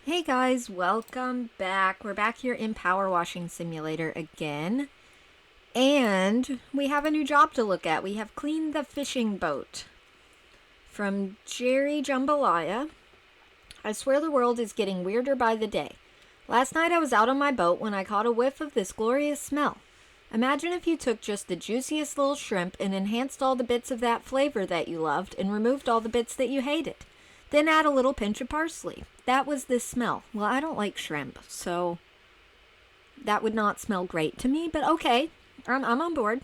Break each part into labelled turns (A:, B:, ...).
A: Hey guys, welcome back. We're back here in Power Washing Simulator again. And we have a new job to look at. We have cleaned the fishing boat from Jerry Jambalaya. I swear the world is getting weirder by the day. Last night I was out on my boat when I caught a whiff of this glorious smell. Imagine if you took just the juiciest little shrimp and enhanced all the bits of that flavor that you loved and removed all the bits that you hated. Then add a little pinch of parsley. That was this smell. Well, I don't like shrimp, so that would not smell great to me, but okay, I'm on board.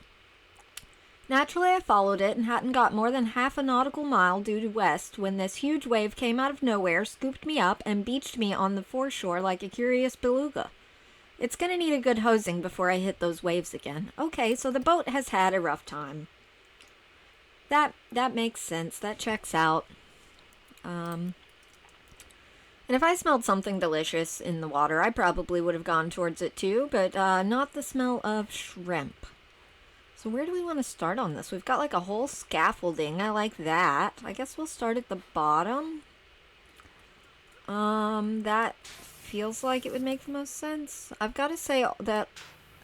A: Naturally, I followed it and hadn't got more than half a nautical mile due to west when this huge wave came out of nowhere, scooped me up, and beached me on the foreshore like a curious beluga. It's gonna need a good hosing before I hit those waves again. Okay, so the boat has had a rough time. That makes sense. That checks out. And if I smelled something delicious in the water, I probably would have gone towards it too, but not the smell of shrimp. So where do we want to start on this? We've got like a whole scaffolding. I like that. I guess we'll start at the bottom. That feels like it would make the most sense. I've got to say that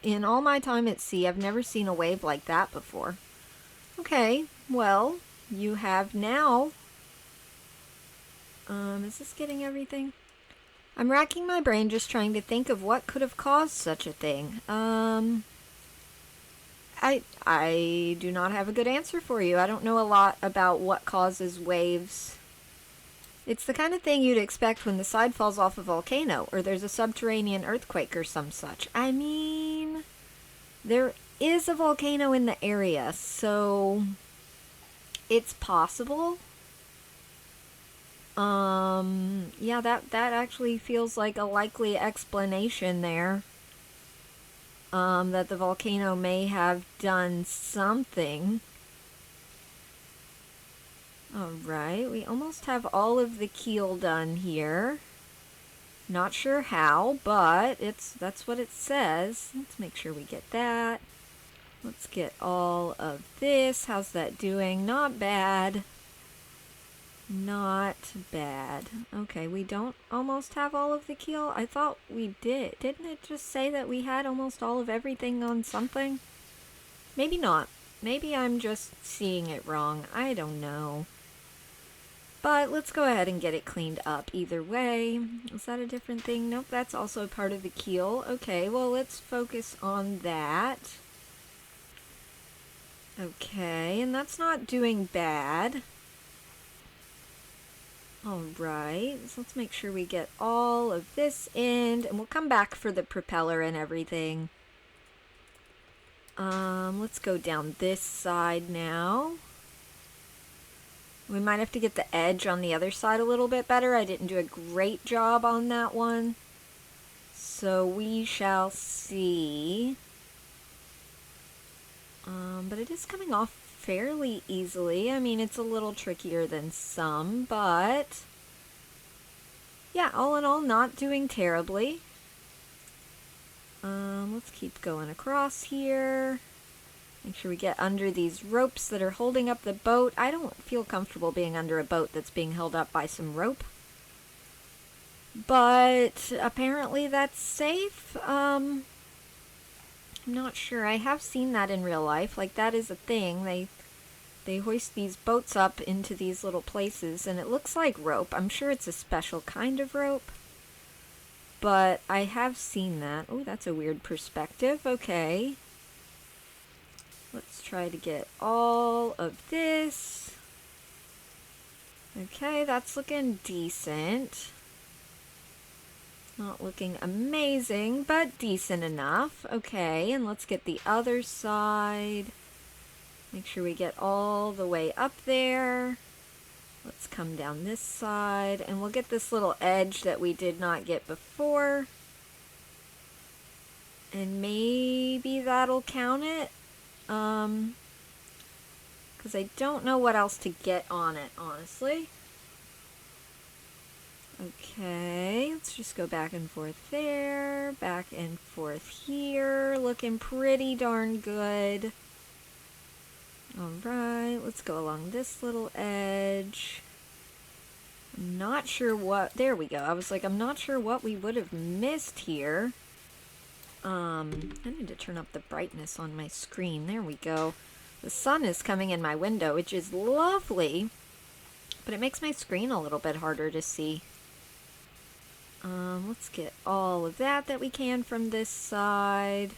A: in all my time at sea, I've never seen a wave like that before. Okay, well, you have now. Is this getting everything? I'm racking my brain just trying to think of what could have caused such a thing. I do not have a good answer for you. I don't know a lot about what causes waves. It's the kind of thing you'd expect when the side falls off a volcano or there's a subterranean earthquake or some such. I mean, there is a volcano in the area, so it's possible. Yeah, that actually feels like a likely explanation there. That the volcano may have done something. Alright, we almost have all of the keel done here. Not sure how, but that's what it says. Let's make sure we get that. Let's get all of this. How's that doing? Not bad. Not bad. Okay, we don't almost have all of the keel. I thought we did. Didn't it just say that we had almost all of everything on something? Maybe not. Maybe I'm just seeing it wrong. I don't know. But let's go ahead and get it cleaned up either way. Is that a different thing? Nope, that's also part of the keel. Okay, well, let's focus on that. Okay, and that's not doing bad. Alright, so let's make sure we get all of this in, and we'll come back for the propeller and everything. Let's go down this side now. We might have to get the edge on the other side a little bit better. I didn't do a great job on that one. So we shall see. But it is coming off fairly easily. I mean, it's a little trickier than some, but yeah, all in all, not doing terribly. Let's keep going across here. Make sure we get under these ropes that are holding up the boat. I don't feel comfortable being under a boat that's being held up by some rope. But apparently that's safe. I'm not sure. I have seen that in real life. Like, that is a thing. They hoist these boats up into these little places, and it looks like rope. I'm sure it's a special kind of rope. But I have seen that. Oh, that's a weird perspective. Okay. Let's try to get all of this. Okay, that's looking decent. Not looking amazing, but decent enough. Okay, and let's get the other side. Make sure we get all the way up there. Let's come down this side, and we'll get this little edge that we did not get before. And maybe that'll count it. Because I don't know what else to get on it, honestly. Okay, let's just go back and forth there, back and forth here, looking pretty darn good. Alright, let's go along this little edge. Not sure what... There we go. I was like, I'm not sure what we would have missed here. I need to turn up the brightness on my screen. There we go. The sun is coming in my window, which is lovely, but it makes my screen a little bit harder to see. Let's get all of that we can from this side.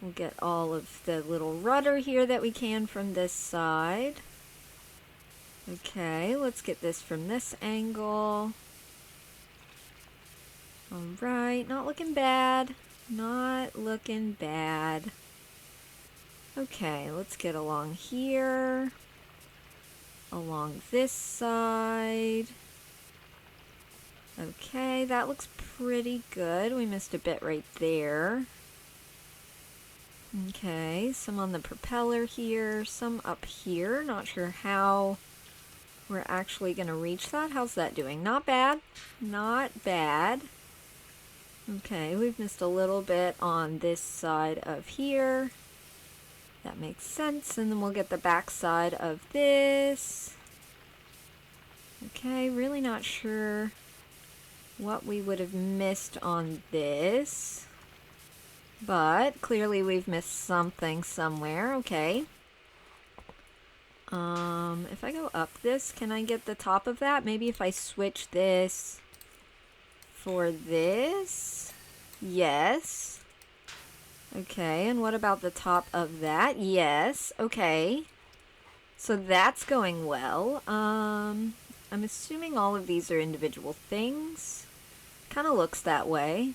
A: We'll get all of the little rudder here that we can from this side. Okay, let's get this from this angle. Alright, not looking bad. Not looking bad. Okay, let's get along here. Along this side. Okay, that looks pretty good. We missed a bit right there. Okay, some on the propeller here, some up here. Not sure how we're actually going to reach that. How's that doing? Not bad. Not bad. Okay, we've missed a little bit on this side of here. That makes sense. And then we'll get the back side of this. Okay, really not sure what we would have missed on this. But clearly we've missed something somewhere. Okay. If I go up this, can I get the top of that? Maybe if I switch this for this? Yes. Okay, and what about the top of that? Yes. Okay. So that's going well. I'm assuming all of these are individual things. Kind of looks that way.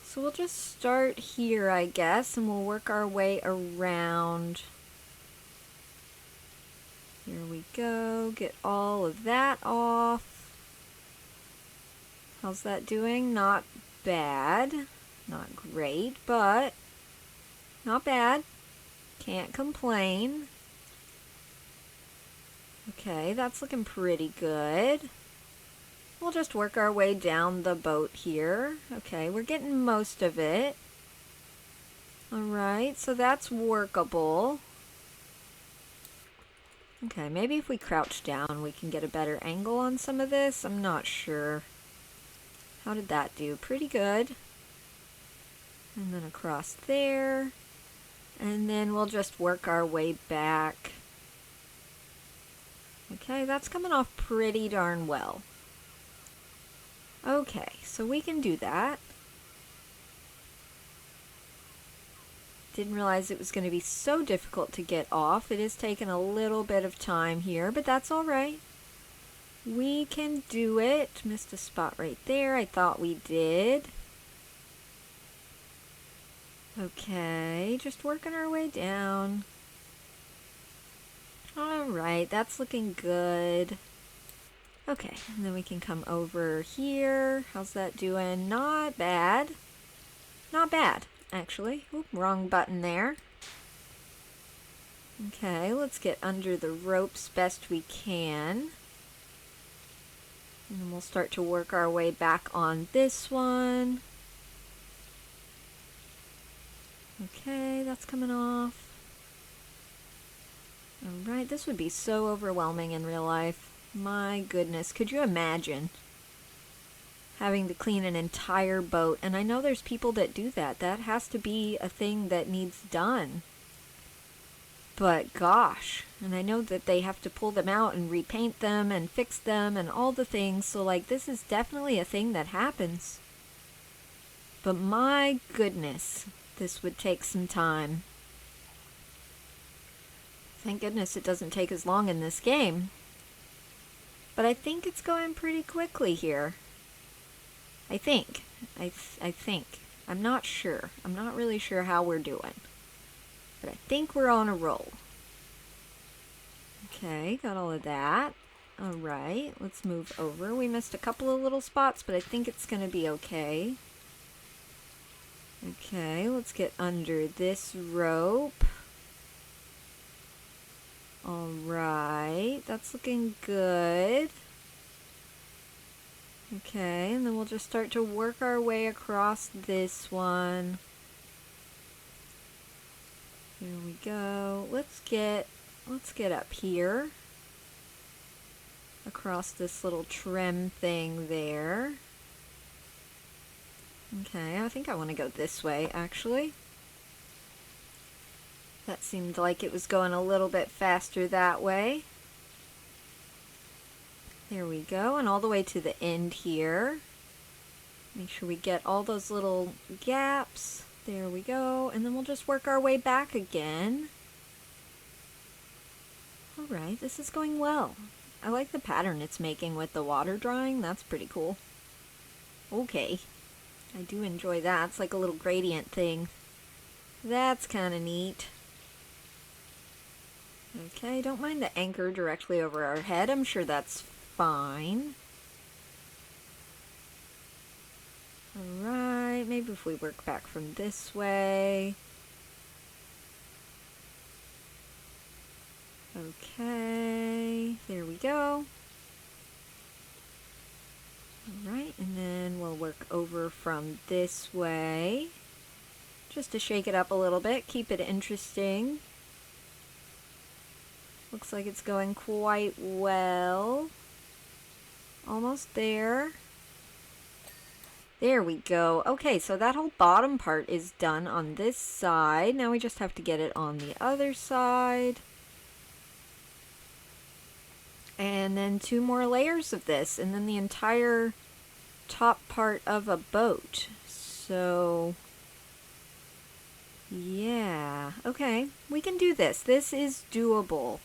A: So we'll just start here, I guess, and we'll work our way around. Here we go. Get all of that off. How's that doing? Not bad. Not great, but not bad. Can't complain. Okay, that's looking pretty good. We'll just work our way down the boat here. Okay, we're getting most of it. Alright, so that's workable. Okay, maybe if we crouch down we can get a better angle on some of this. I'm not sure. How did that do? Pretty good. And then across there. And then we'll just work our way back. Okay, that's coming off pretty darn well. Okay, so we can do that. Didn't realize it was going to be so difficult to get off. It is taking a little bit of time here, but that's all right. We can do it. Missed a spot right there. I thought we did. Okay, just working our way down. Alright, that's looking good. Okay, and then we can come over here. How's that doing? Not bad. Not bad, actually. Oop, wrong button there. Okay, let's get under the ropes best we can. And then we'll start to work our way back on this one. Okay, that's coming off. Alright, this would be so overwhelming in real life. My goodness, could you imagine having to clean an entire boat? And I know there's people that do that. That has to be a thing that needs done. But gosh, and I know that they have to pull them out and repaint them and fix them and all the things. So like, this is definitely a thing that happens. But my goodness, this would take some time. Thank goodness it doesn't take as long in this game. But I think it's going pretty quickly here. I think. I think. I'm not sure. I'm not really sure how we're doing. But I think we're on a roll. Okay, got all of that. Alright, let's move over. We missed a couple of little spots, but I think it's going to be okay. Okay, let's get under this rope. Alright, that's looking good. Okay, and then we'll just start to work our way across this one. Here we go. Let's get up here. across this little trim thing there. Okay, I think I want to go this way, actually. That seemed like it was going a little bit faster that way. There we go, and all the way to the end here. Make sure we get all those little gaps. There we go, and then we'll just work our way back again. Alright, this is going well. I like the pattern it's making with the water drawing. That's pretty cool. Okay. I do enjoy that. It's like a little gradient thing. That's kind of neat. Okay, don't mind the anchor directly over our head. I'm sure that's fine. Alright, maybe if we work back from this way. Okay, there we go. Alright, and then we'll work over from this way. Just to shake it up a little bit, keep it interesting. Looks like it's going quite well. Almost there. There we go. Okay, so that whole bottom part is done on this side. Now we just have to get it on the other side. And then 2 more layers of this, and then the entire top part of a boat. So, yeah. Okay, we can do this. This is doable.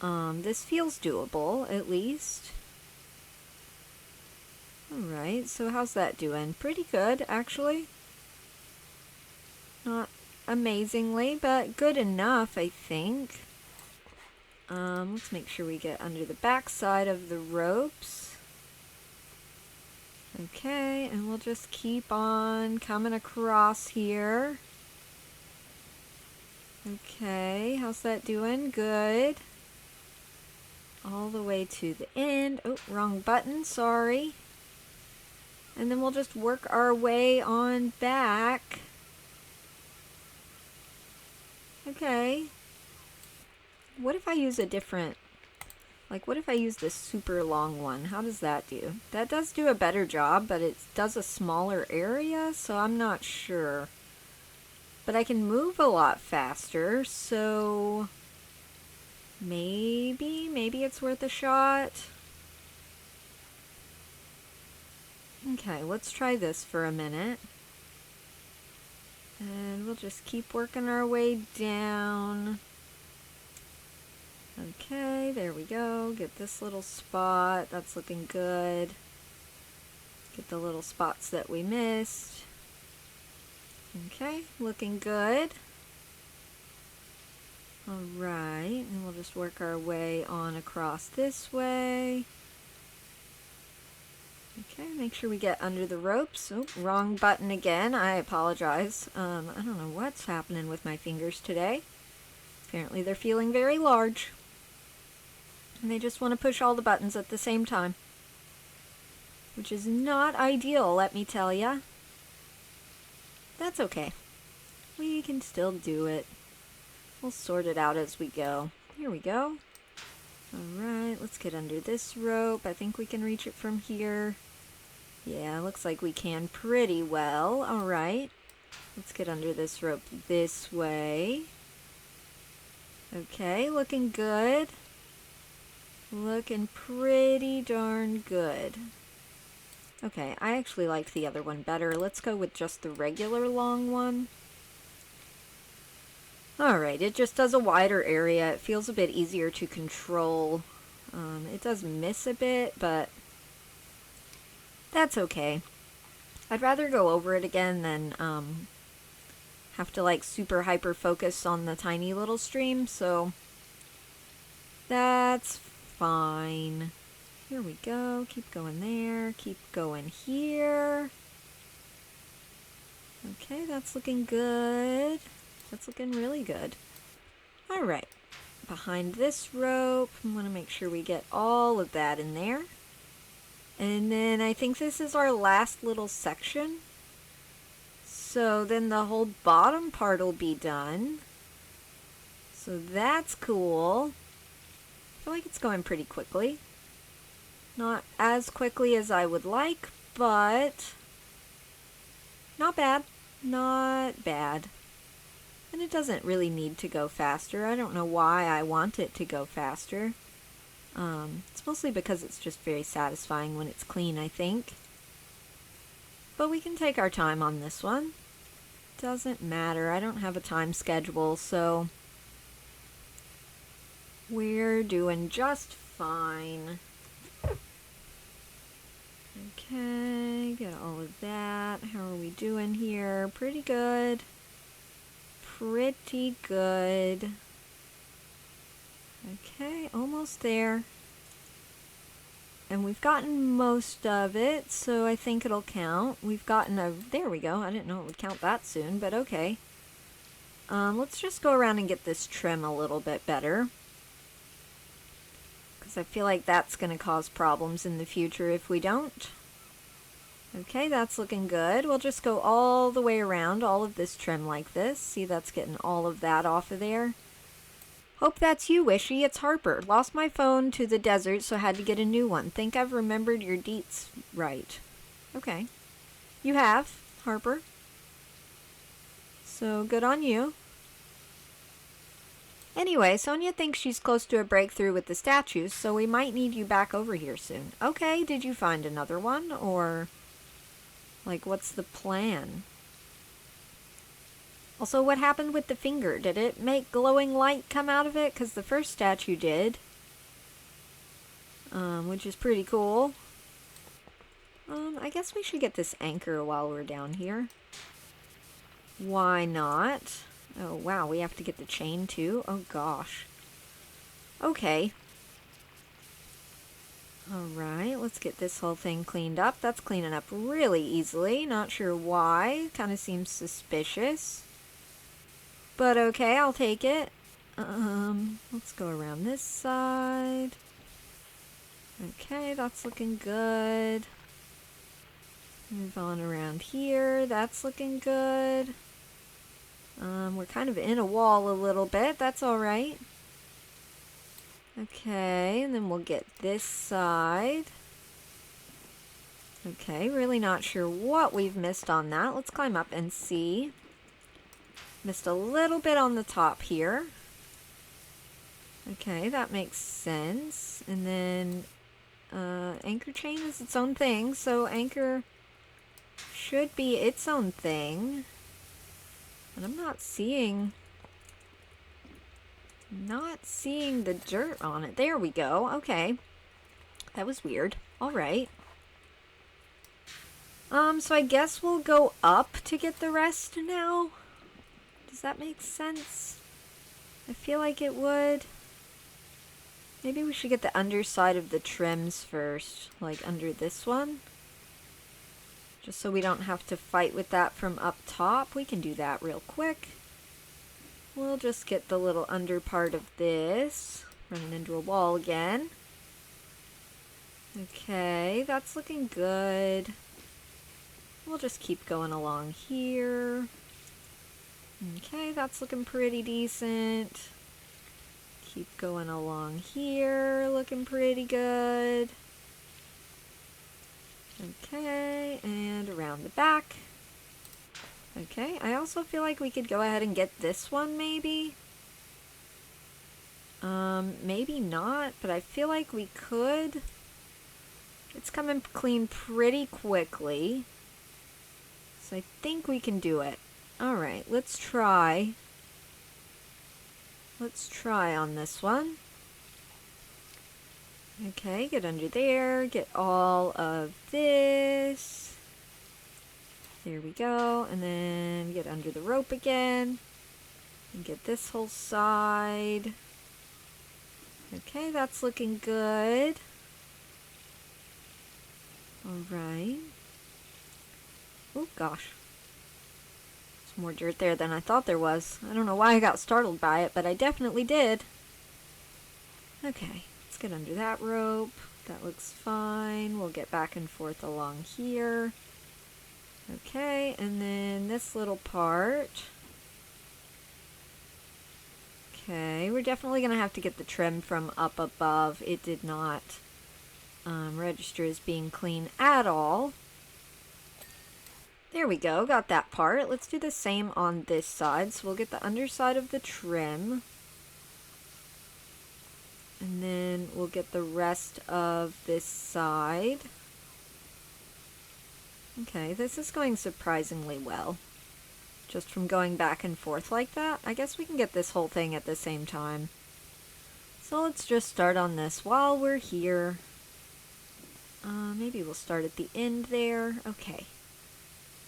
A: This feels doable, at least. Alright, so how's that doing? Pretty good, actually. Not amazingly, but good enough, I think. Let's make sure we get under the back side of the ropes. Okay, and we'll just keep on coming across here. Okay, how's that doing? Good. All the way to the end. Oh, wrong button, sorry. And then we'll just work our way on back. Okay. What if I use a different, like what if I use this super long one? How does that do? That does do a better job, but it does a smaller area, so I'm not sure. But I can move a lot faster, so maybe it's worth a shot. Okay, let's try this for a minute. And we'll just keep working our way down. Okay, there we go. Get this little spot. That's looking good. Get the little spots that we missed. Okay, looking good. Alright, and we'll just work our way on across this way. Okay, make sure we get under the ropes. Oh, wrong button again. I apologize. I don't know what's happening with my fingers today. Apparently they're feeling very large. And they just want to push all the buttons at the same time. Which is not ideal, let me tell ya. That's okay. We can still do it. We'll sort it out as we go. Here we go. Alright, let's get under this rope. I think we can reach it from here. Yeah, looks like we can pretty well. Alright. Let's get under this rope this way. Okay, looking good. Looking pretty darn good. Okay, I actually liked the other one better. Let's go with just the regular long one. Alright, it just does a wider area. It feels a bit easier to control. It does miss a bit, but that's okay. I'd rather go over it again than have to like super hyper focus on the tiny little stream, so that's fine. Here we go. Keep going there. Keep going here. Okay, that's looking good. That's looking really good. Alright. Behind this rope, I want to make sure we get all of that in there. And then I think this is our last little section. So then the whole bottom part will be done. So that's cool. I feel like it's going pretty quickly. Not as quickly as I would like, but not bad. Not bad. And it doesn't really need to go faster. I don't know why I want it to go faster. It's mostly because it's just very satisfying when it's clean, I think. But we can take our time on this one. Doesn't matter. I don't have a time schedule, so we're doing just fine. Okay, get all of that. How are we doing here? Pretty good. Pretty good. Okay, almost there. And we've gotten most of it, so I think it'll count. We've gotten a... There we go. I didn't know it would count that soon, but okay. Let's just go around and get this trim a little bit better. Because I feel like that's going to cause problems in the future if we don't. Okay, that's looking good. We'll just go all the way around all of this trim like this. See, that's getting all of that off of there. Hope that's you, Wishy. It's Harper. Lost my phone to the desert, so had to get a new one. Think I've remembered your deets right. Okay. You have, Harper. So, good on you. Anyway, Sonia thinks she's close to a breakthrough with the statues, so we might need you back over here soon. Okay, did you find another one, or... like, what's the plan? Also, what happened with the finger? Did it make glowing light come out of it? Because the first statue did. Which is pretty cool. I guess we should get this anchor while we're down here. Why not? Oh, wow, we have to get the chain too? Oh, gosh. Okay. Alright, let's get this whole thing cleaned up. That's cleaning up really easily. Not sure why. Kind of seems suspicious. But okay, I'll take it. Let's go around this side. Okay, that's looking good. Move on around here. That's looking good. We're kind of in a wall a little bit. That's alright. Okay, and then we'll get this side. Okay, really not sure what we've missed on that. Let's climb up and see. Missed a little bit on the top here. Okay, that makes sense. And then anchor chain is its own thing, so anchor should be its own thing. And I'm not seeing the dirt on it. There we go. Okay. That was weird. Alright. So I guess we'll go up to get the rest now. Does that make sense? I feel like it would. Maybe we should get the underside of the trims first, like under this one. Just so we don't have to fight with that from up top. We can do that real quick. We'll just get the little under part of this. Running into a wall again. Okay, that's looking good. We'll just keep going along here. Okay, that's looking pretty decent. Keep going along here, looking pretty good. Okay, and around the back. Okay, I also feel like we could go ahead and get this one, maybe. Maybe not, but I feel like we could. It's coming clean pretty quickly. So I think we can do it. Alright, let's try. Let's try on this one. Okay, get under there, get all of this. There we go, and then get under the rope again. And get this whole side. Okay, that's looking good. Alright. Oh gosh. More dirt there than I thought there was. I don't know why I got startled by it, but I definitely did. Okay, let's get under that rope. That looks fine. We'll get back and forth along here. Okay, and then this little part. Okay, we're definitely going to have to get the trim from up above. It did not register as being clean at all. There we go, got that part. Let's do the same on this side. So we'll get the underside of the trim. And then we'll get the rest of this side. Okay, this is going surprisingly well. Just from going back and forth like that. I guess we can get this whole thing at the same time. So let's just start on this while we're here. Maybe we'll start at the end there. Okay.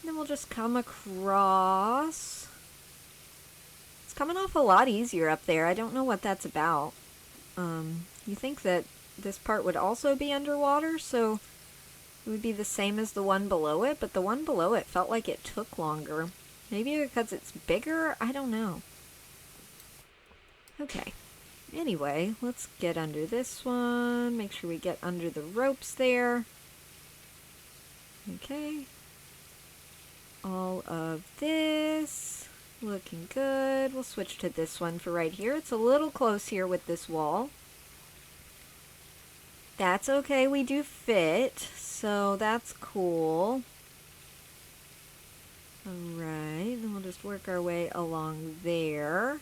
A: And then we'll just come across. It's coming off a lot easier up there. I don't know what that's about. You think that this part would also be underwater, so it would be the same as the one below it, but the one below it felt like it took longer. Maybe because it's bigger? I don't know. Okay. Anyway, let's get under this one. Make sure we get under the ropes there. Okay. All of this. Looking good. We'll switch to this one for right here. It's a little close here with this wall. That's okay. We do fit. So that's cool. Alright. Then we'll just work our way along there.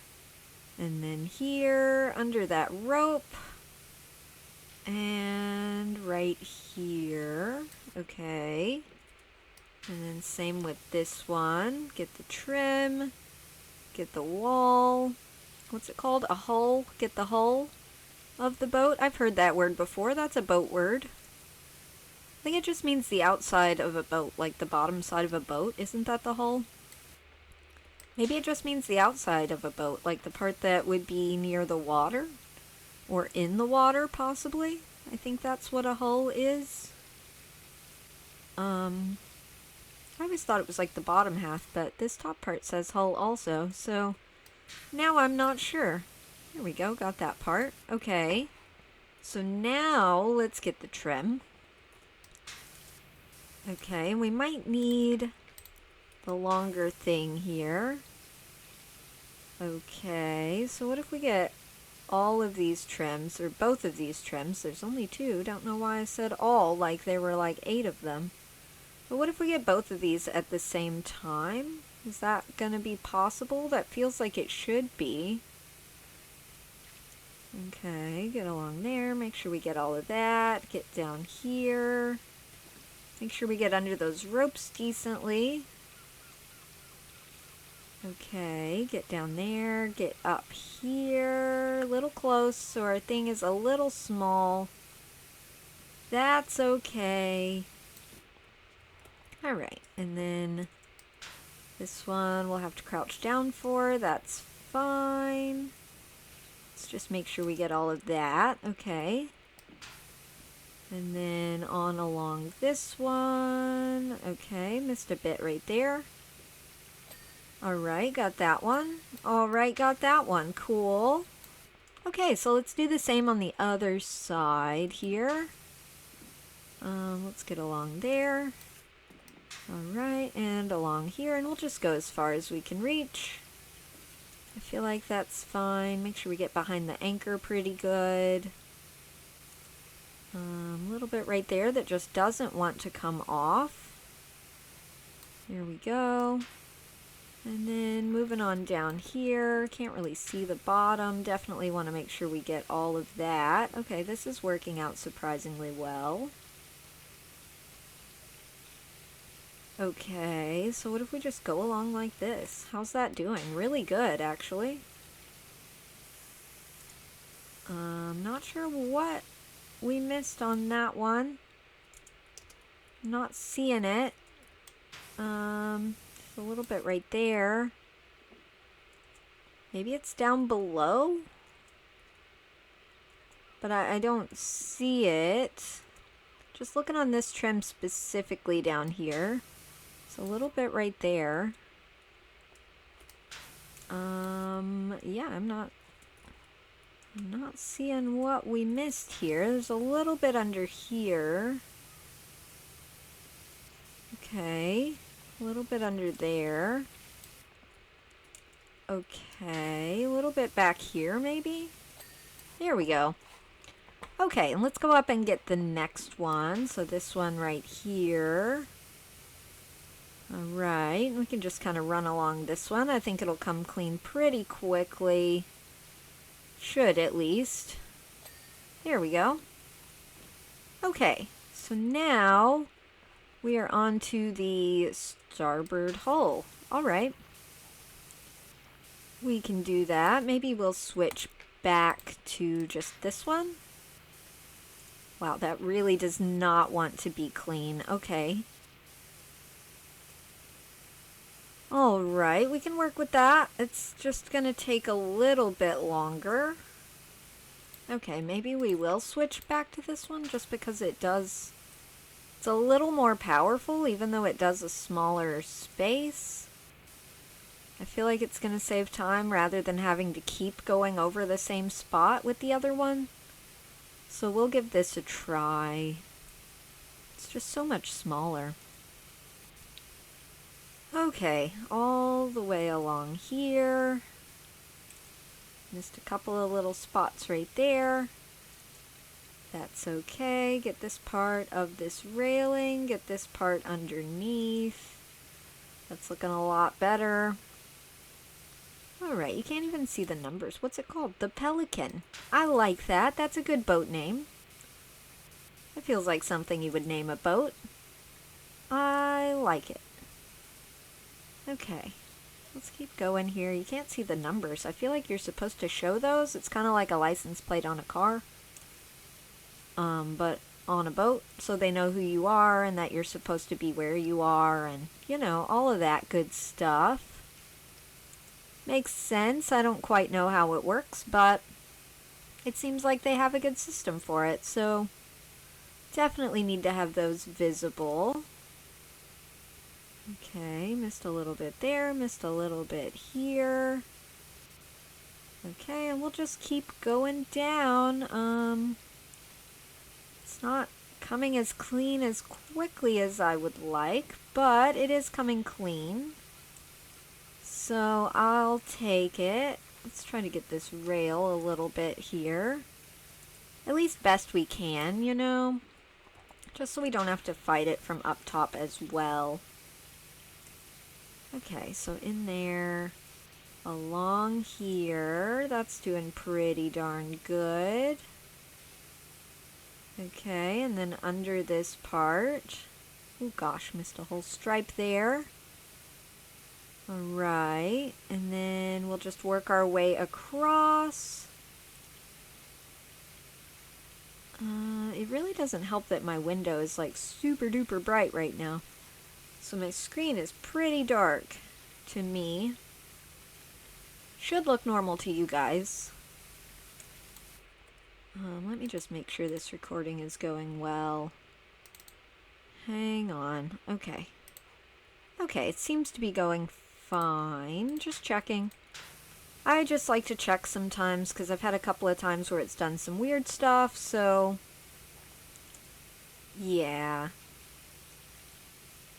A: And then here, under that rope. And right here. Okay. And then same with this one. Get the trim. Get the wall. What's it called? A hull? Get the hull of the boat. I've heard that word before. That's a boat word. I think it just means the outside of a boat, like the bottom side of a boat. Isn't that the hull? Maybe it just means the outside of a boat, like the part that would be near the water. Or in the water, possibly. I think that's what a hull is. I always thought it was like the bottom half, but this top part says hull also, so now I'm not sure. There we go, got that part. Okay, so now let's get the trim. Okay, we might need the longer thing here. Okay, so what if we get all of these trims, or both of these trims? There's only 2, don't know why I said all, like there were like 8 of them. But what if we get both of these at the same time? Is that going to be possible? That feels like it should be. Okay, get along there. Make sure we get all of that. Get down here. Make sure we get under those ropes decently. Okay, get down there. Get up here. A little close, so our thing is a little small. That's okay. Alright, and then this one we'll have to crouch down for. That's fine. Let's just make sure we get all of that. Okay. And then on along this one. Okay, missed a bit right there. Alright, got that one. Alright, got that one. Cool. Okay, so let's do the same on the other side here. Let's get along there. Alright, and along here, and we'll just go as far as we can reach. I feel like that's fine. Make sure we get behind the anchor pretty good. A little bit right there that just doesn't want to come off. There we go. And then moving on down here. Can't really see the bottom. Definitely want to make sure we get all of that. Okay, this is working out surprisingly well. Okay, so what if we just go along like this? How's that doing? Really good, actually. Not sure what we missed on that one. Not seeing it. Just a little bit right there. Maybe it's down below? But I don't see it. Just looking on this trim specifically down here. A little bit right there. Yeah, I'm not seeing what we missed here. There's a little bit under here. Okay, a little bit under there. Okay, a little bit back here maybe. There we go. Okay, and let's go up and get the next one. So this one right here. Alright, we can just kind of run along this one. I think it'll come clean pretty quickly. Should, at least. There we go. Okay, so now we are on to the starboard hull. Alright. We can do that. Maybe we'll switch back to just this one. Wow, that really does not want to be clean. Okay. Alright, we can work with that. It's just going to take a little bit longer. Okay, maybe we will switch back to this one just because it does... It's a little more powerful, even though it does a smaller space. I feel like it's going to save time rather than having to keep going over the same spot with the other one. So we'll give this a try. It's just so much smaller. Okay, all the way along here. Missed a couple of little spots right there. That's okay. Get this part of this railing. Get this part underneath. That's looking a lot better. Alright, you can't even see the numbers. What's it called? The Pelican. I like that. That's a good boat name. It feels like something you would name a boat. I like it. Okay. Let's keep going here. You can't see the numbers. I feel like you're supposed to show those. It's kind of like a license plate on a car. But on a boat, so they know who you are and that you're supposed to be where you are and, you know, all of that good stuff. Makes sense. I don't quite know how it works, but it seems like they have a good system for it, so definitely need to have those visible. Okay, missed a little bit there, missed a little bit here. Okay, and we'll just keep going down. It's not coming as clean as quickly as I would like, but it is coming clean. So I'll take it. Let's try to get this rail a little bit here. At least best we can, you know? Just so we don't have to fight it from up top as well. Okay, so in there, along here, that's doing pretty darn good. Okay, and then under this part, oh gosh, missed a whole stripe there. Alright, and then we'll just work our way across. It really doesn't help that my window is like super duper bright right now. So my screen is pretty dark to me. Should look normal to you guys. Let me just make sure this recording is going well. Hang on. Okay. Okay, it seems to be going fine. Just checking. I just like to check sometimes because I've had a couple of times where it's done some weird stuff, so yeah.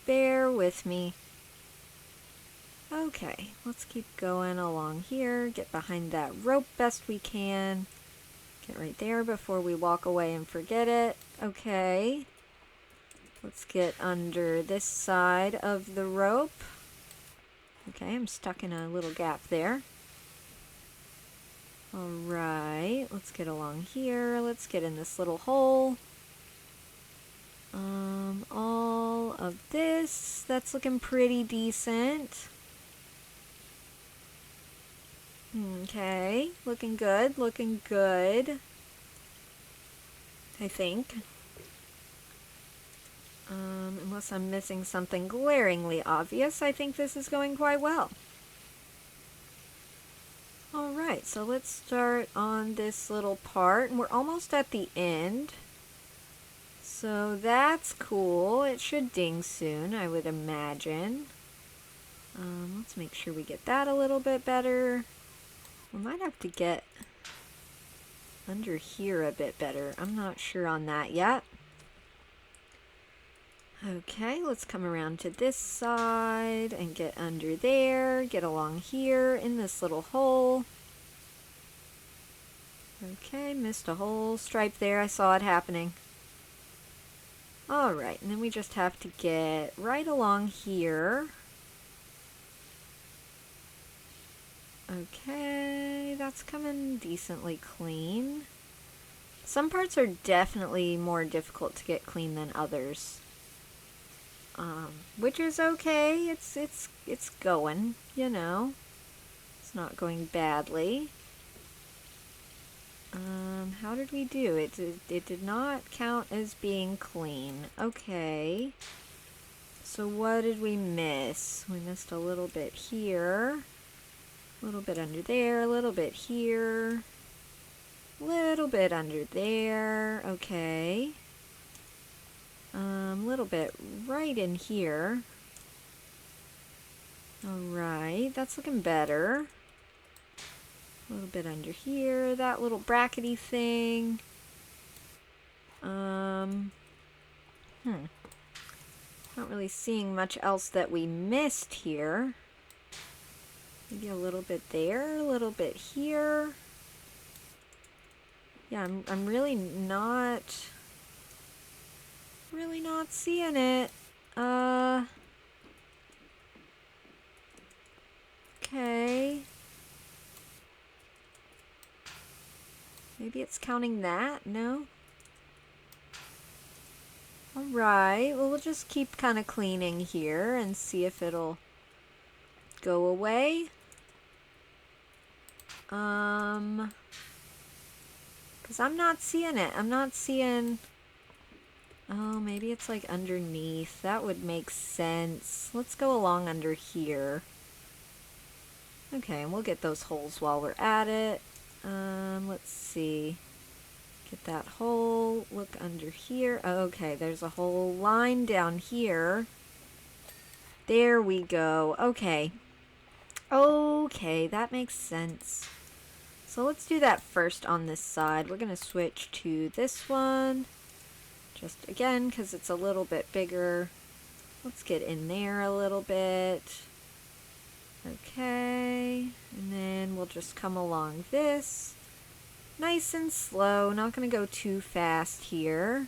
A: Bear with me. Okay, let's keep going along here. Get behind that rope best we can. Get right there before we walk away and forget it. Okay. Let's get under this side of the rope. Okay, I'm stuck in a little gap there. Alright, let's get along here. Let's get in this little hole. All of this, that's looking pretty decent. Okay, looking good, looking good. I think. Unless I'm missing something glaringly obvious, I think this is going quite well. Alright, so let's start on this little part, and we're almost at the end. So that's cool. It should ding soon, I would imagine. Let's make sure we get that a little bit better. We might have to get under here a bit better. I'm not sure on that yet. Okay, let's come around to this side and get under there, get along here in this little hole. Okay, missed a whole stripe there. I saw it happening. Alright, and then we just have to get right along here. Okay, that's coming decently clean. Some parts are definitely more difficult to get clean than others. Which is okay. It's going, you know. It's not going badly. How did we do? It did not count as being clean. Okay. So what did we miss? We missed a little bit here. A little bit under there, a little bit here. A little bit under there. Okay. A little bit right in here. Alright, that's looking better. A little bit under here, that little brackety thing. Not really seeing much else that we missed here. Maybe a little bit there, a little bit here. Yeah, I'm really not seeing it. Okay. Maybe it's counting that? No? Alright, well, we'll just keep kind of cleaning here and see if it'll go away. Because I'm not seeing it. I'm not seeing... Oh, maybe it's like underneath. That would make sense. Let's go along under here. Okay, and we'll get those holes while we're at it. Let's see. Get that hole. Look under here. Okay, there's a whole line down here. There we go. Okay. Okay, that makes sense. So let's do that first on this side. We're going to switch to this one. Just again, because it's a little bit bigger. Let's get in there a little bit. Okay. And then we'll just come along this. Nice and slow. Not going to go too fast here.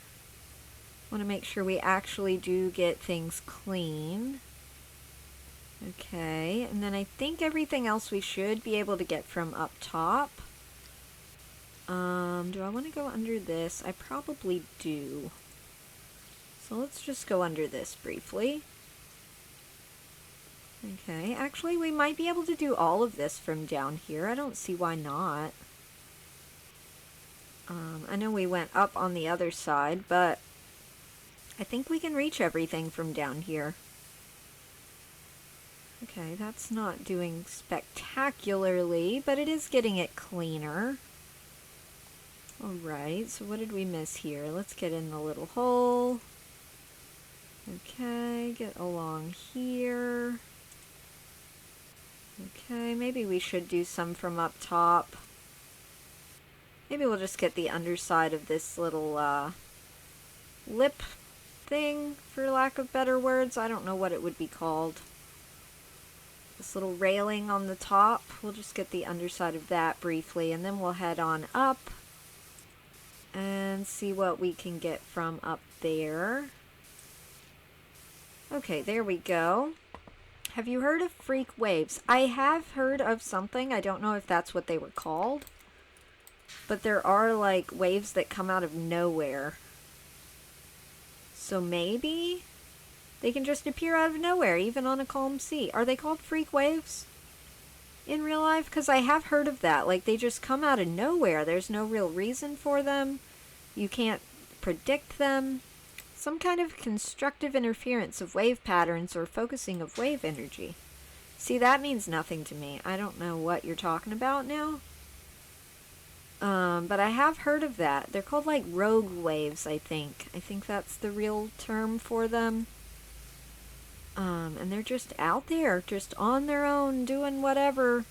A: Want to make sure we actually do get things clean. Okay, and then I think everything else we should be able to get from up top. Do I want to go under this? I probably do. So let's just go under this briefly. Okay, actually we might be able to do all of this from down here. I don't see why not. I know we went up on the other side, but I think we can reach everything from down here. Okay, that's not doing spectacularly, but it is getting it cleaner. Alright, so what did we miss here? Let's get in the little hole. Okay, get along here. Okay, maybe we should do some from up top. Maybe we'll just get the underside of this little lip thing, for lack of better words. I don't know what it would be called. This little railing on the top. We'll just get the underside of that briefly, and then we'll head on up and see what we can get from up there. Okay, there we go. Have you heard of freak waves? I have heard of something. I don't know if that's what they were called. But there are like waves that come out of nowhere. So maybe they can just appear out of nowhere, even on a calm sea. Are they called freak waves in real life? Because I have heard of that. Like, they just come out of nowhere. There's no real reason for them. You can't predict them. Some kind of constructive interference of wave patterns or focusing of wave energy. See, that means nothing to me. I don't know what you're talking about now. But I have heard of that. They're called like rogue waves, I think. I think that's the real term for them. And they're just out there, just on their own, doing whatever.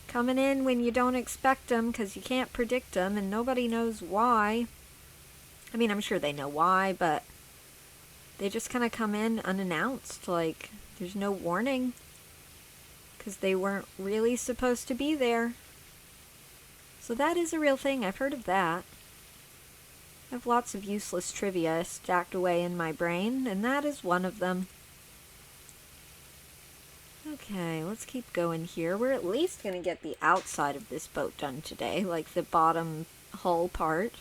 A: Coming in when you don't expect them because you can't predict them and nobody knows why. I mean, I'm sure they know why, but they just kind of come in unannounced. Like, there's no warning because they weren't really supposed to be there. So that is a real thing. I've heard of that. I have lots of useless trivia stacked away in my brain, and that is one of them. Okay, let's keep going here. We're at least going to get the outside of this boat done today, like the bottom hull part.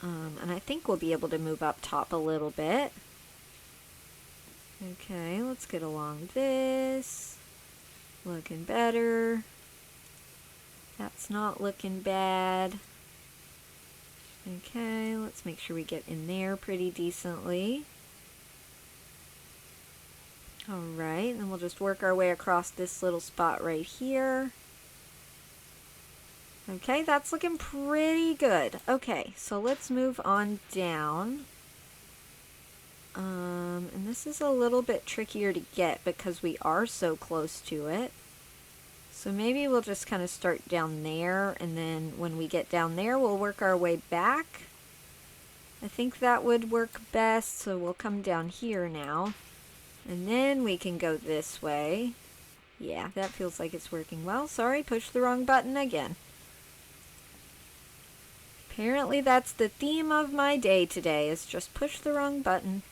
A: And I think we'll be able to move up top a little bit. Okay, let's get along this. Looking better. That's not looking bad. Okay, let's make sure we get in there pretty decently. Alright, then we'll just work our way across this little spot right here. Okay, that's looking pretty good. Okay, so let's move on down. And this is a little bit trickier to get because we are so close to it. So maybe we'll just kind of start down there, and then when we get down there, we'll work our way back. I think that would work best, so we'll come down here now. And then we can go this way. Yeah, that feels like it's working well. Sorry, pushed the wrong button again. Apparently that's the theme of my day today, is just push the wrong button.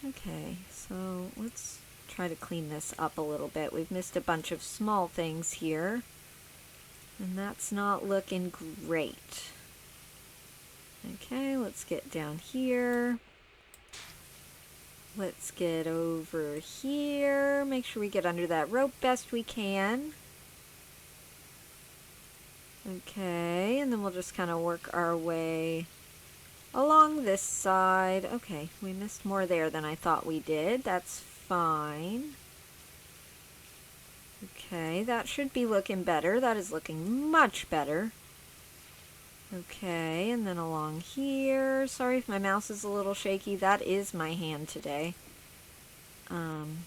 A: Okay, so let's try to clean this up a little bit. We've missed a bunch of small things here, and that's not looking great. Okay, let's get down here. Let's get over here. Make sure we get under that rope best we can. Okay, and then we'll just kind of work our way along this side. Okay, we missed more there than I thought we did. That's fine. Okay, that should be looking better. That is looking much better. Okay, and then along here. Sorry if my mouse is a little shaky. That is my hand today. And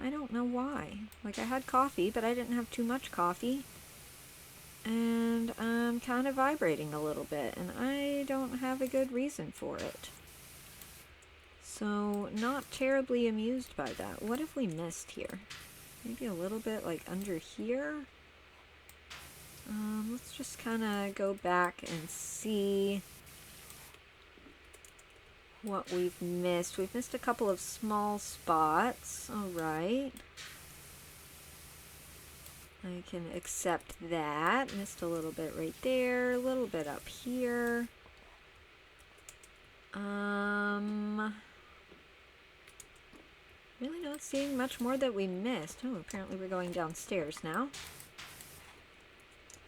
A: I don't know why. Like, I had coffee, but I didn't have too much coffee. And I'm kind of vibrating a little bit, and I don't have a good reason for it. So, not terribly amused by that. What have we missed here? Maybe a little bit like under here? Let's just kind of go back and see what we've missed. We've missed a couple of small spots. Alright. I can accept that. Missed a little bit right there, a little bit up here. Really not seeing much more that we missed. Oh, apparently we're going downstairs now.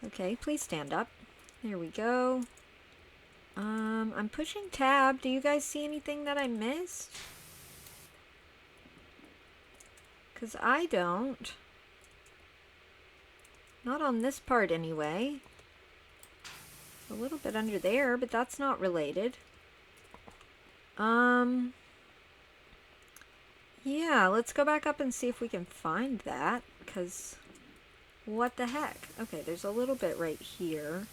A: Okay, please stand up. There we go. I'm pushing tab. Do you guys see anything that I missed? 'Cause I don't. Not on this part anyway. A little bit under there, but that's not related. Yeah, let's go back up and see if we can find that, because what the heck? Okay, there's a little bit right here.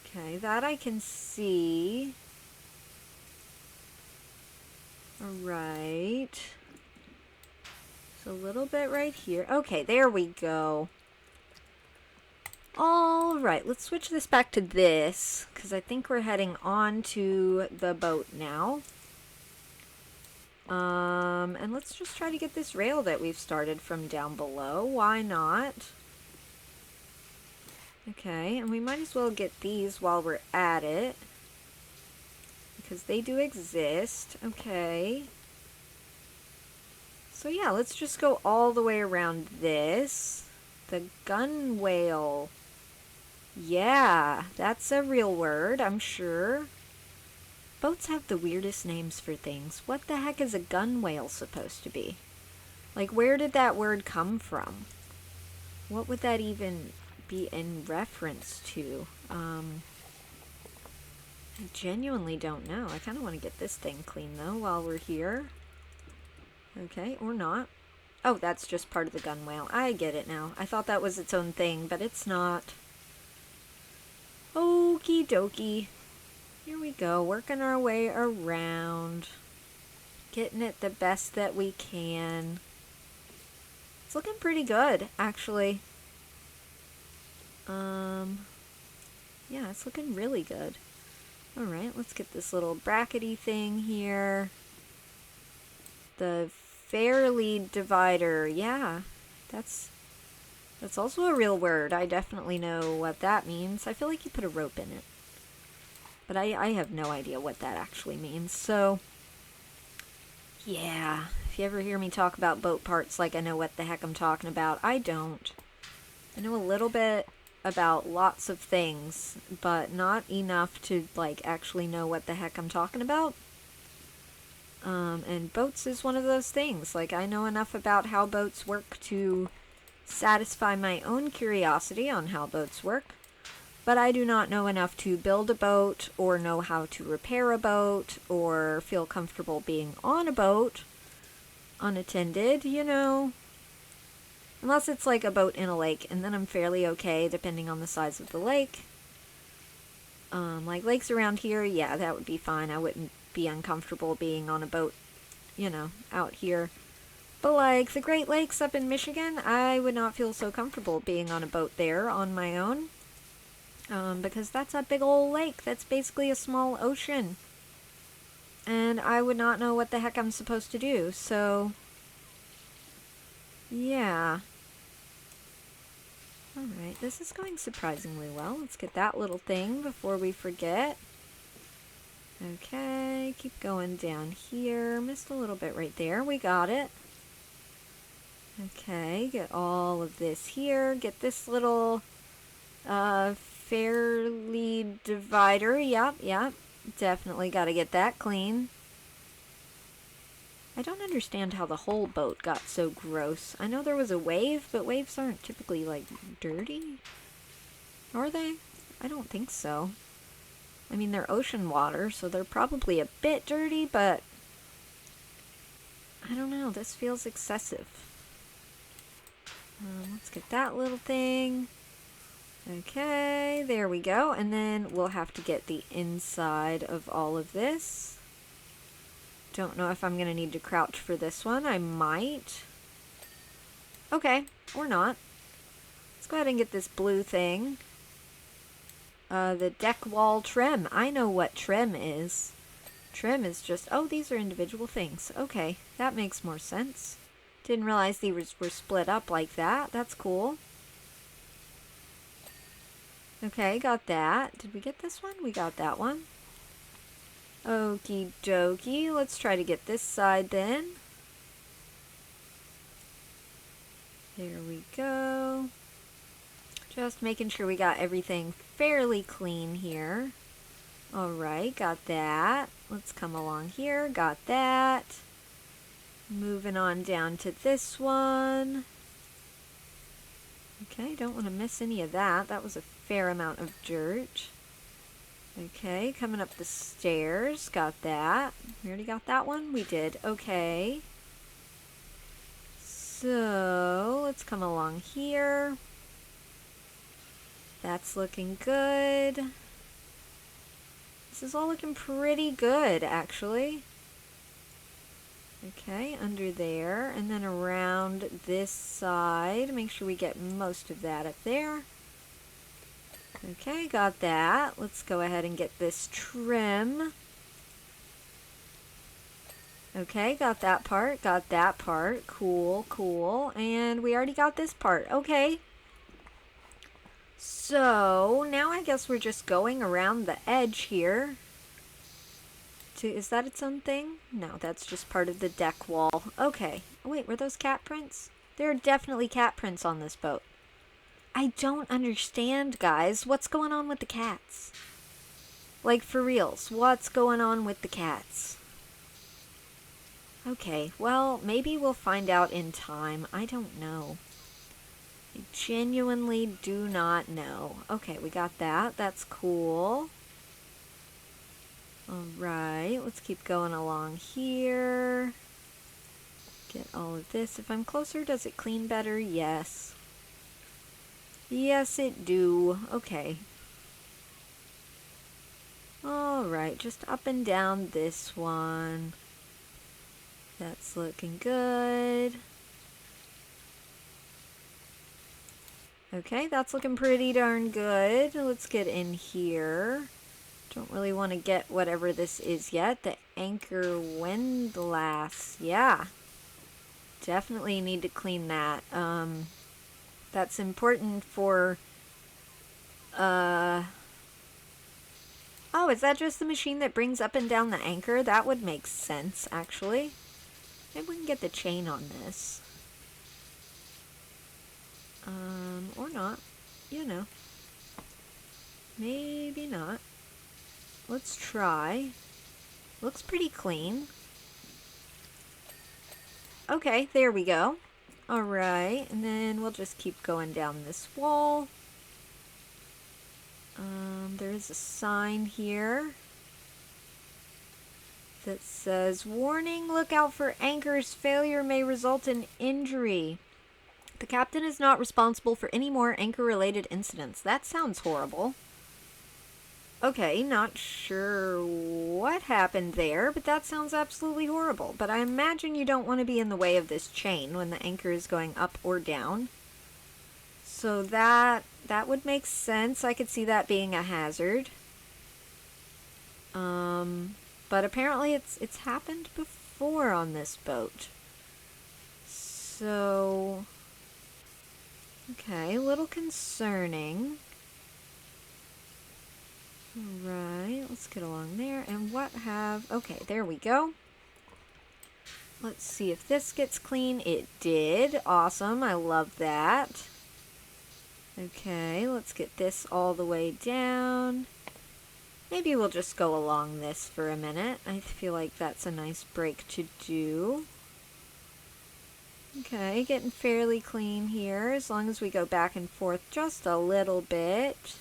A: Okay, that I can see. Alright. A little bit right here. Okay, there we go. Alright, let's switch this back to this, because I think we're heading on to the boat now. And let's just try to get this rail that we've started from down below. Why not? Okay, and we might as well get these while we're at it, because they do exist. Okay. So yeah, let's just go all the way around this. The gunwale. Yeah, that's a real word, I'm sure. Boats have the weirdest names for things. What the heck is a gunwale supposed to be? Like, where did that word come from? What would that even be in reference to? I genuinely don't know. I kind of want to get this thing clean, though, while we're here. Okay, or not. Oh, that's just part of the gunwale. I get it now. I thought that was its own thing, but it's not. Okie dokie. Here we go, working our way around. Getting it the best that we can. looking pretty good, actually. Yeah, it's looking really good. Alright, let's get this little brackety thing here. The fairly divider, yeah. That's also a real word. I definitely know what that means. I feel like you put a rope in it. But I have no idea what that actually means. So, yeah. If you ever hear me talk about boat parts like I know what the heck I'm talking about, I don't. I know a little bit about lots of things, but not enough to, like, actually know what the heck I'm talking about. And boats is one of those things. Like, I know enough about how boats work to satisfy my own curiosity on how boats work, but I do not know enough to build a boat, or know how to repair a boat, or feel comfortable being on a boat, unattended, you know. Unless it's like a boat in a lake, and then I'm fairly okay, depending on the size of the lake. Like lakes around here, yeah, that would be fine. I wouldn't be uncomfortable being on a boat, you know, out here. But like the Great Lakes up in Michigan, I would not feel so comfortable being on a boat there on my own. Because that's a big old lake. That's basically a small ocean. And I would not know what the heck I'm supposed to do, so... yeah. Alright, this is going surprisingly well. Let's get that little thing before we forget. Okay, keep going down here. Missed a little bit right there. We got it. Okay, get all of this here. Get this little fairly divider. Yep. Definitely got to get that clean. I don't understand how the whole boat got so gross. I know there was a wave, but waves aren't typically, like, dirty. Are they? I don't think so. I mean, they're ocean water, so they're probably a bit dirty, but... I don't know, this feels excessive. Let's get that little thing. Okay, there we go. And then we'll have to get the inside of all of this. Don't know if I'm going to need to crouch for this one. I might. Okay, or not. Let's go ahead and get this blue thing. The deck wall trim. I know what trim is. Trim is just... oh, these are individual things. Okay, that makes more sense. Didn't realize these were split up like that. That's cool. Okay, got that. Did we get this one? We got that one. Okie dokie. Let's try to get this side then. There we go. Just making sure we got everything fairly clean here. Alright, got that. Let's come along here. Got that. Moving on down to this one. Okay, don't want to miss any of that. That was a fair amount of dirt. Okay, coming up the stairs. Got that. We already got that one? We did. Okay. So, let's come along here. That's looking good. This is all looking pretty good, actually. Okay, under there, and then around this side. Make sure we get most of that up there. Okay, got that. Let's go ahead and get this trim. Okay, got that part, got that part. Cool, cool. And we already got this part. Okay. So, now I guess we're just going around the edge here. Is that its own thing? No, that's just part of the deck wall. Okay. Oh, wait, were those cat prints? There are definitely cat prints on this boat. I don't understand, guys. What's going on with the cats? Like, for reals, what's going on with the cats? Okay, well, maybe we'll find out in time. I don't know. I genuinely do not know. Okay, we got that. That's cool. Alright, let's keep going along here. Get all of this. If I'm closer, does it clean better? Yes. Yes, it do. Okay. Alright, just up and down this one. That's looking good. Okay, that's looking pretty darn good. Let's get in here. Don't really want to get whatever this is yet. The anchor windlass. Yeah. Definitely need to clean that. That's important for... Oh, is that just the machine that brings up and down the anchor? That would make sense, actually. Maybe we can get the chain on this. Or not. You know. Maybe not. Let's try. Looks pretty clean. Okay, there we go. Alright, and then we'll just keep going down this wall. There is a sign here that says, "Warning, look out for anchors. Failure may result in injury. The captain is not responsible for any more anchor-related incidents." That sounds horrible. Okay, not sure what happened there, but that sounds absolutely horrible. But I imagine you don't want to be in the way of this chain when the anchor is going up or down. So that would make sense. I could see that being a hazard. But apparently it's happened before on this boat. So, okay, a little concerning. Alright, let's get along there. And okay, there we go. Let's see if this gets clean. It did. Awesome, I love that. Okay, let's get this all the way down. Maybe we'll just go along this for a minute. I feel like that's a nice break to do. Okay, getting fairly clean here, as long as we go back and forth just a little bit.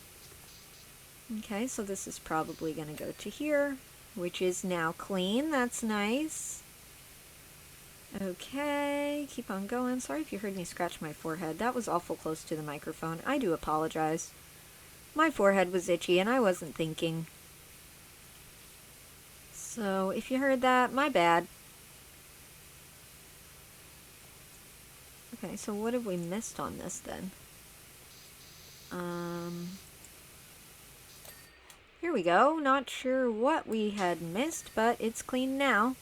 A: Okay, so this is probably going to go to here, which is now clean. That's nice. Okay, keep on going. Sorry if you heard me scratch my forehead. That was awful close to the microphone. I do apologize. My forehead was itchy and I wasn't thinking. So if you heard that, my bad. Okay, so what have we missed on this then? Here we go. Not sure what we had missed, but it's clean now.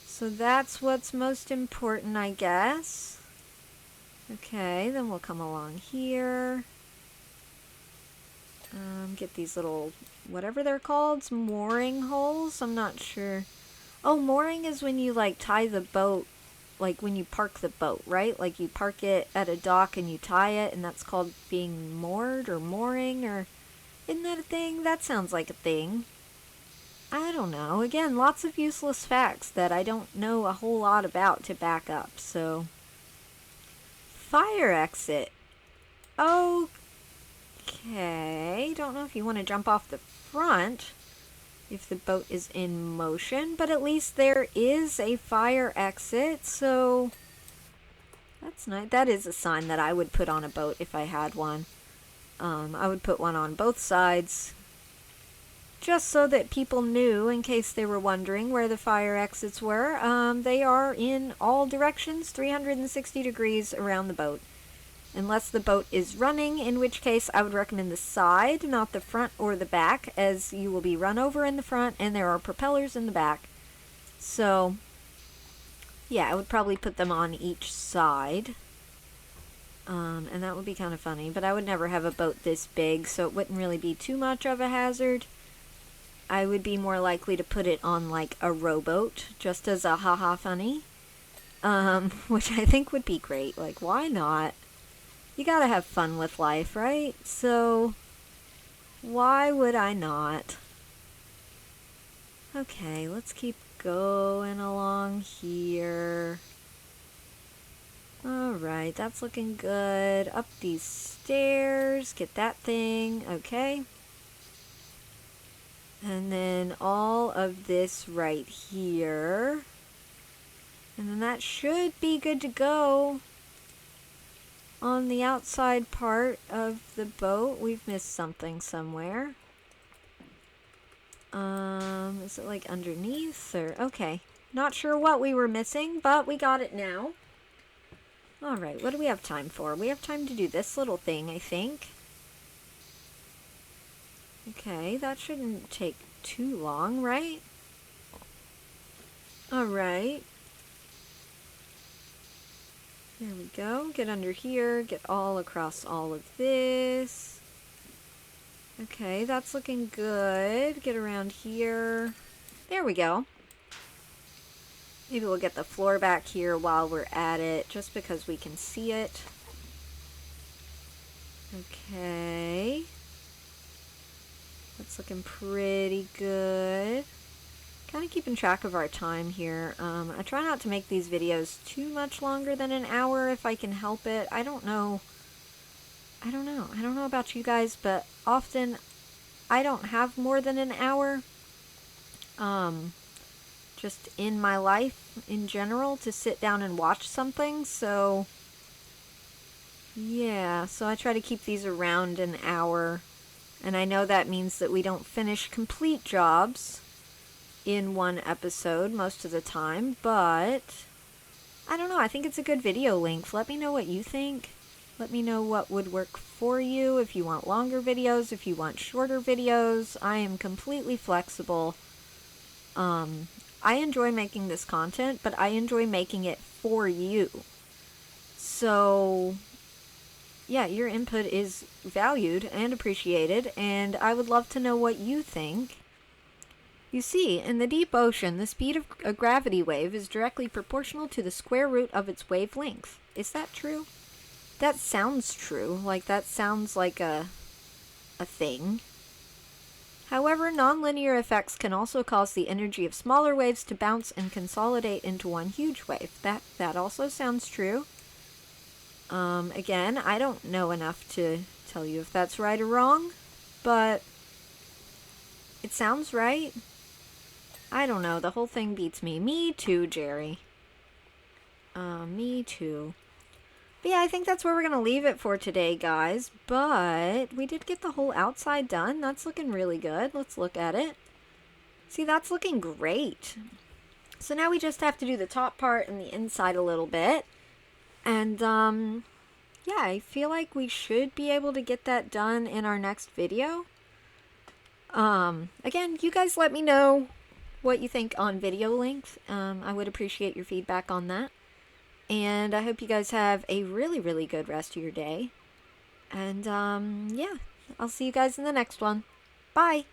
A: So that's what's most important, I guess. Okay, then we'll come along here. Get these little, whatever they're called, mooring holes? I'm not sure. Oh, mooring is when you, like, tie the boat, like, when you park the boat, right? Like, you park it at a dock and you tie it, and that's called being moored or mooring, or... Isn't that a thing? That sounds like a thing. I don't know. Again, lots of useless facts that I don't know a whole lot about to back up, so... Fire exit. Okay. Don't know if you want to jump off the front if the boat is in motion, but at least there is a fire exit, so... That's nice. That is a sign that I would put on a boat if I had one. I would put one on both sides, just so that people knew, in case they were wondering where the fire exits were. They are in all directions, 360 degrees around the boat. Unless the boat is running, in which case I would recommend the side, not the front or the back, as you will be run over in the front and there are propellers in the back. So, yeah, I would probably put them on each side. And that would be kind of funny, but I would never have a boat this big, so it wouldn't really be too much of a hazard. I would be more likely to put it on, like, a rowboat, just as a haha funny. Which I think would be great. Like, why not? You gotta have fun with life, right? So, why would I not? Okay, let's keep going along here. Alright, that's looking good. Up these stairs, get that thing, okay. And then all of this right here. And then that should be good to go. On the outside part of the boat, we've missed something somewhere. Is it like underneath or... Okay, not sure what we were missing, but we got it now. Alright, what do we have time for? We have time to do this little thing, I think. Okay, that shouldn't take too long, right? Alright. There we go. Get under here, get all across all of this. Okay, that's looking good. Get around here. There we go. Maybe we'll get the floor back here while we're at it, just because we can see it. Okay. That's looking pretty good. Kind of keeping track of our time here. I try not to make these videos too much longer than an hour if I can help it. I don't know about you guys, but often I don't have more than an hour. Just in my life in general to sit down and watch something, so yeah, so I try to keep these around an hour, and I know that means that we don't finish complete jobs in one episode most of the time, but I don't know, I think it's a good video length. Let me know what you think. Let me know what would work for you, if you want longer videos, if you want shorter videos. I am completely flexible. I enjoy making this content, but I enjoy making it for you. So, yeah, your input is valued and appreciated, and I would love to know what you think. You see, in the deep ocean, the speed of a gravity wave is directly proportional to the square root of its wavelength. Is that true? That sounds true. Like, that sounds like a thing. However, nonlinear effects can also cause the energy of smaller waves to bounce and consolidate into one huge wave. That also sounds true. Again, I don't know enough to tell you if that's right or wrong, but it sounds right. I don't know, the whole thing beats me. Me too, Jerry. Me too. But yeah, I think that's where we're going to leave it for today, guys. But we did get the whole outside done. That's looking really good. Let's look at it. See, that's looking great. So now we just have to do the top part and the inside a little bit. And, yeah, I feel like we should be able to get that done in our next video. Again, you guys let me know what you think on video length. I would appreciate your feedback on that. And I hope you guys have a really, really good rest of your day. And, yeah, I'll see you guys in the next one. Bye!